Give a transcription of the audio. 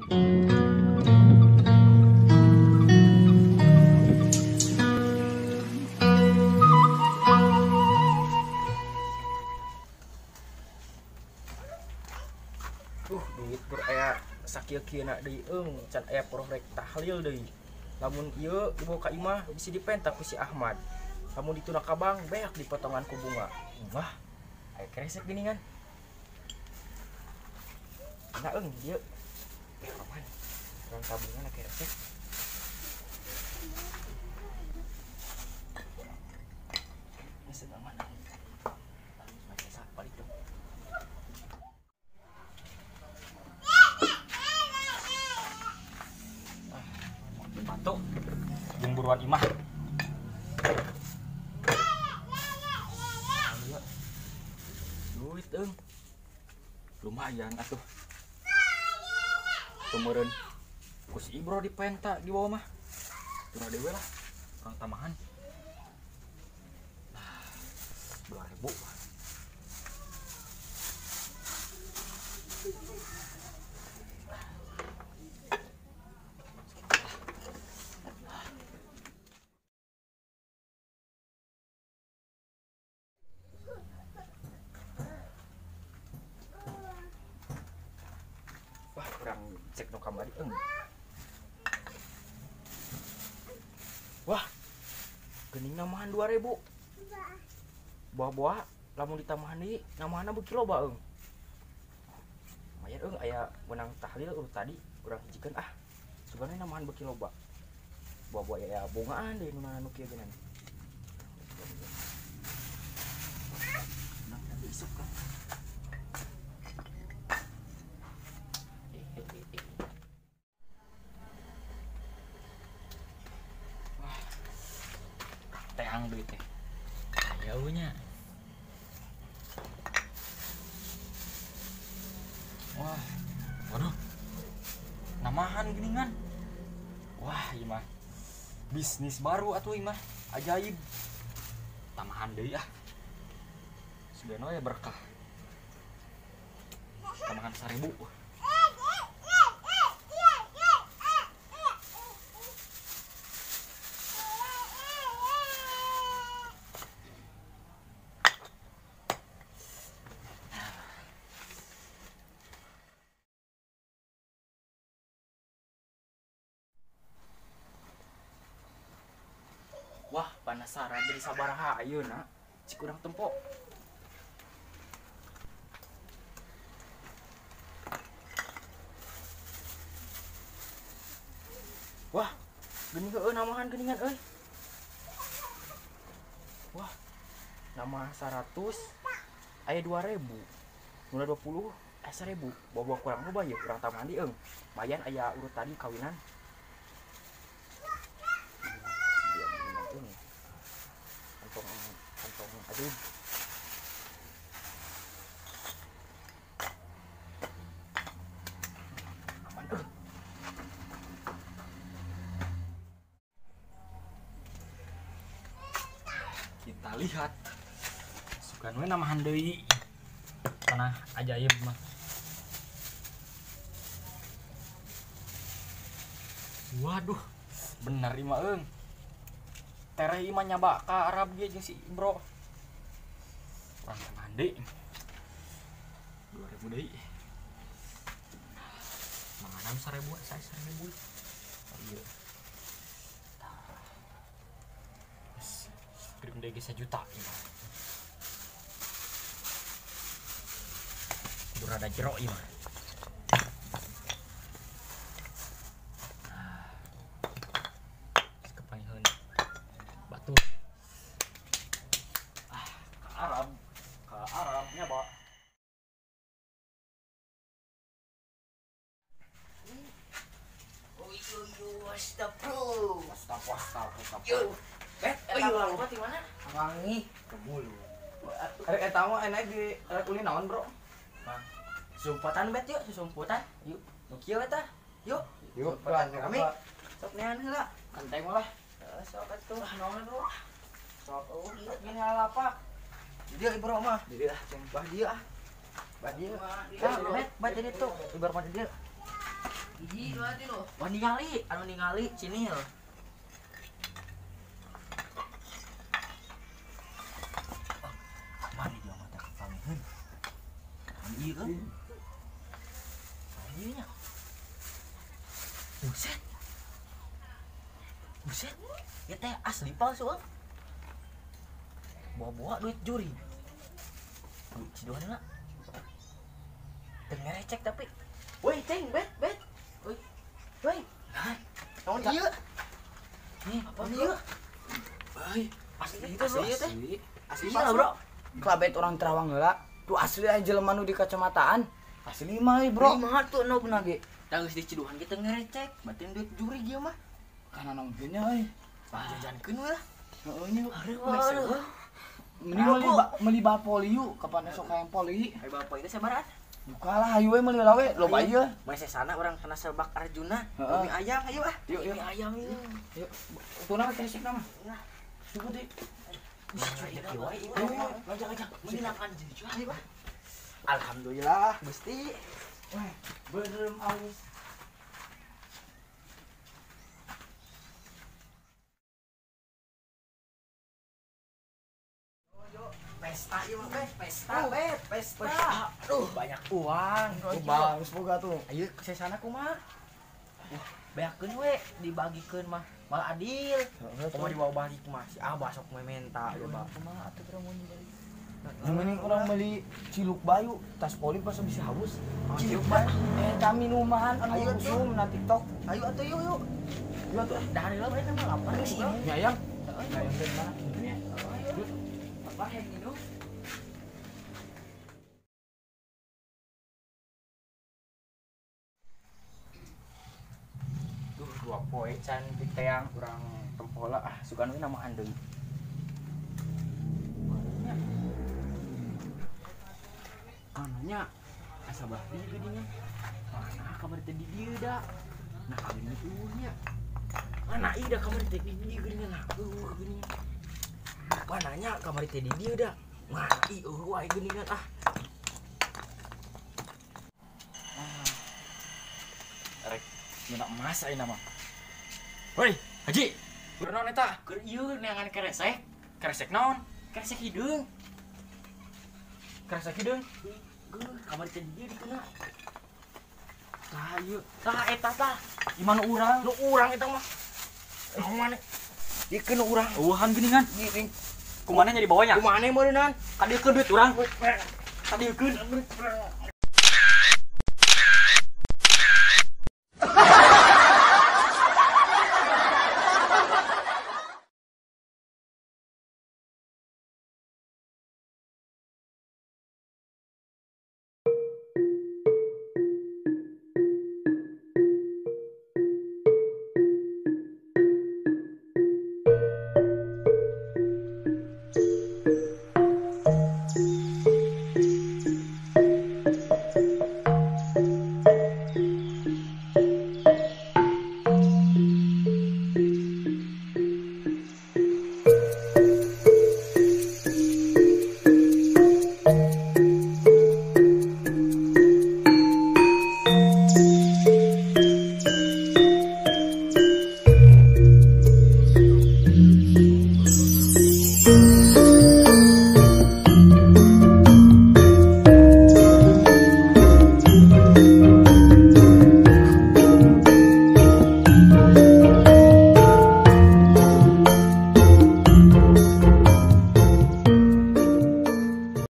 Duit ber aya sakieu-kieu na deui can aya proyek tahlil deui. Lamun ieu dibawa ka imah bisa dipentak ku si Ahmad. Lamun dituna ka bank beak dipotongan ku bunga. Wah, aya kresek geuningan. Nah dieu. Aman. Urang tabungan kresek. Geus aman. Macam sak balik dong. Batuk jeung buruan imah. Duit lumayan atuh. Kemarin ku si Ibro dipenta di bawah mah. Tuna dewe lah. Orang tamahan. 2.000. Wah, kurang cek no kamari Wah, geuning namahan 2.000. Bawa-bawa lamun ditamahan deui namahanna beuki loba Lumayan aya menang tahlil tadi urang hijikeun sugana namahan beuki loba. Bawa-bawa aya bungaan deui nu kieu geunan. Nang tadi isuk kan. Teang duit teh. Ayaunya. Wah, waduh. Namahan geuningan. Wah, ieu mah bisnis baru atuh ieu mah. Ajaib. Tamahan deui Sugana ya berkah. Tamahan 1.000. Wah, penasaran jadi sabaraha ayeuna cik urang tempo. Wah, geuning namahan geuningan Wah, nama 100 aya 2.000. Mulai 20 aya 1.000. Bawa kurang loba ya kurang tamahan di Bayan aya urut tadi kawinan. Kantong aduh. Aman Kita lihat. Sugan we namahan deui. Tanah ajaib mah. Waduh, bener imah tereh imah nyaba ka Arab ge jeung si Bro. Urang mandi. 2.000 deui. Manganan 1.000, saya 1.000. Ieu. Kirim deui 1 juta imah. Kudu rada jero imah. Ke Arabnya Pak. Astagfirullah. Eta di mana? Wangi ke Bulu. Eta mah enak di kulin naon, Bro? Sumpatan bet yuk, susumputan. Yuk. Nu kieu eta. Yuk. Yuk, kami. Sok nean heula. Anteng lah. Sok atuh naon, Bro? Sok gini lapak. Dia Bro mah. Dia ceng bah dia. Bah dia. Bet jadi tuh ibar mah dia. Hiji berarti lo. Wah ningali cinil. Mari dia mata kepangiheun. Ieu kan. Ieu nya. Buset. Ya teh asli palsu kan? Bawa duit juri. Duit cidoana. Teu ngerecek tapi. Woi, ceng, bet. Woi. Nah, naon ieu? Nih, apa ieu? Asli teh. Asli lah, Bro. Klabet orang Terawang heula. Tuh asli aja jelema nu di kacamataan. Asli mah, Bro. 5 tuh no beuna ge. Da geus diciduhan kita ngerecek, batin duit juri dia mah. Kana nongkeun nya euy. Jajankeun we lah. Heeh nya. Aduh. Mending meuli bapoli yuk, kapan esok hayang poli. Ai bapak itu sabaran. Bukalah hayu we meuli lawe, loba ieu. Masih sana orang kena selbak Arjuna. Heeh. Mie ayam ayo ah. Yuk. Mie ayam ieu. Yuk. Tuna kesek nama. Nah, Tunggu deh. Ngajak menyenangkan juga ayo ah. Alhamdulillah. Gusti. Wah, benerem aus. Pesta ieu mah pesta. Aduh, Banyak uang. bagus boga tuh. Ayo ke sana kumaha? Beakeun we dibagikeun mah malah adil. Kumaha dibawa bagi kumaha si Abah sok mementa ya, Bang. Kumaha atuh urang mun balik. Yang mending orang beli ciluk bayu, tas poli pas bisa haus. Ciluk bayu. Eta minuman anu Ayo, usum na TikTok. Ayo atuh yuk. Yuk atuh dari lah mereka mah lapar sih. Mie ayam. Ayam teh mana? Ayo. Lapar yang minum. Dua poe cantik teang urang tempola sugan we nama andeung. Mananya asa bahti geudinya. Mana kamar teh di dieu da. Nah geuning tuhnya. Mana ieu da kamar teh di dieu geuningan nah geuningan. Mananya kamar teh di dieu da. Mana ieu wae geuningan ah. Rek mina emas ayeuna mah. Woi, Haji. Keur naon eta? Keur ieu neangan keresek. Keresek naon? Keresek hideung. Keresek hideung. Kamar teh di dieu dituna. Tah ieu, tah eta tah. Gimana urang? Lu urang eta mah. Naon maneh? Dikeun urang. Eueuhan geuningan. Giring. Kumaneh nya di bawahnya? Kumaneh meureunan? Kadiekeun duit urang. Kadiekeun.